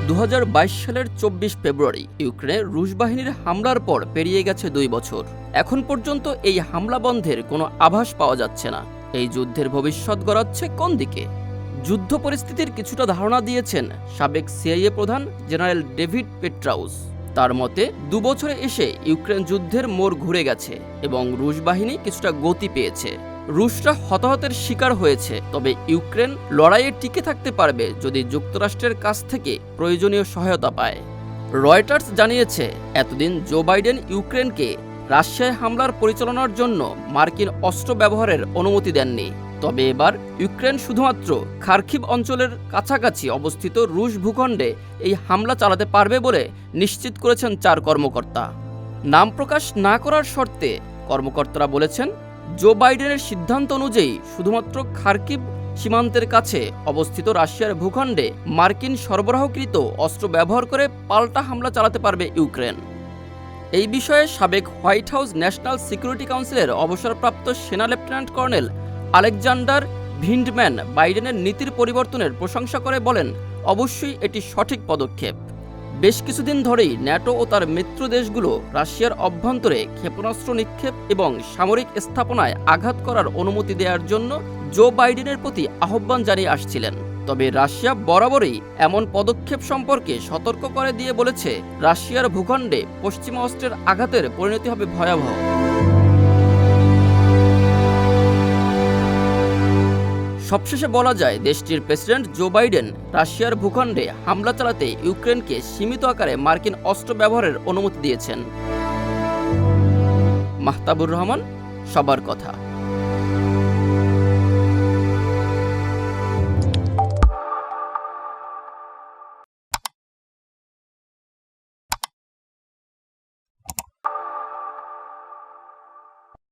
2022 সালের 24 ফেব্রুয়ারি ইউক্রেনে রুশ বাহিনীর হামলার পর পেরিয়ে গেছে 2 বছর। এখন পর্যন্ত এই হামলা বন্ধের কোনো আভাস পাওয়া যাচ্ছে না। এই যুদ্ধের ভবিষ্যৎ গড়াচ্ছে কোন দিকে? যুদ্ধ পরিস্থিতির কিছুটা ধারণা দিয়েছেন সাবেক সিআইএ প্রধান জেনারেল ডেভিড পেট্রাউস। তার মতে 2 বছরে এসে ইউক্রেন যুদ্ধের মোড় ঘুরে গেছে এবং রুশ বাহিনী কিছুটা গতি পেয়েছে। রুশরা হতাহতের শিকার হয়েছে, তবে ইউক্রেন লড়াইয়ে টিকে থাকতে পারবে যদি যুক্তরাষ্ট্রের কাছ থেকে প্রয়োজনীয় সহায়তা পায়। রয়টার্স জানিয়েছে, এতদিন জো বাইডেন ইউক্রেনকে রাশিয়ায় হামলার পরিচালনার জন্য মার্কিন অস্ত্র ব্যবহারের অনুমতি দেননি। তবে এবার ইউক্রেন শুধুমাত্র খার্কিভ অঞ্চলের কাছাকাছি অবস্থিত রুশ ভূখণ্ডে এই হামলা চালাতে পারবে বলে নিশ্চিত করেছেন 4 কর্মকর্তা। নাম প্রকাশ না করার শর্তে কর্মকর্তারা বলেছেন, জো বাইডেনের সিদ্ধান্ত অনুযায়ী শুধুমাত্র খার্কিভ সীমান্তের কাছে অবস্থিত রাশিয়ার ভূখণ্ডে মার্কিন সরবরাহকৃত অস্ত্র ব্যবহার করে পাল্টা হামলা চালাতে পারবে ইউক্রেন। এই বিষয়ে সাবেক হোয়াইট হাউস ন্যাশনাল সিকিউরিটি কাউন্সিলের অবসরপ্রাপ্ত সেনা লেফটেন্যান্ট কর্নেল আলেকজান্ডার ভিন্ডম্যান বাইডেনের নীতির পরিবর্তনের প্রশংসা করে বলেন, অবশ্যই এটি সঠিক পদক্ষেপ। বেশ কিছুদিন ধরেই ন্যাটো ও তার মিত্র দেশগুলো রাশিয়ার অভ্যন্তরে ক্ষেপণাস্ত্র নিক্ষেপ এবং সামরিক স্থাপনায় আঘাত করার অনুমতি দেওয়ার জন্য জো বাইডেনের প্রতি আহ্বান জানিয়ে আসছিলেন। তবে রাশিয়া বরাবরই এমন পদক্ষেপ সম্পর্কে সতর্ক করে দিয়ে বলেছে, রাশিয়ার ভূখণ্ডে পশ্চিমা অস্ত্রের আঘাতের পরিণতি হবে ভয়াবহ। সবশেষে বলা যায়, দেশটির প্রেসিডেন্ট জো বাইডেন রাশিয়ার ভূখণ্ডে হামলা চালাতে ইউক্রেনকে সীমিত আকারে মার্কিন অস্ত্র ব্যবহারের অনুমতি দিয়েছেন। মাহতাবুর রহমান, সবার কথা।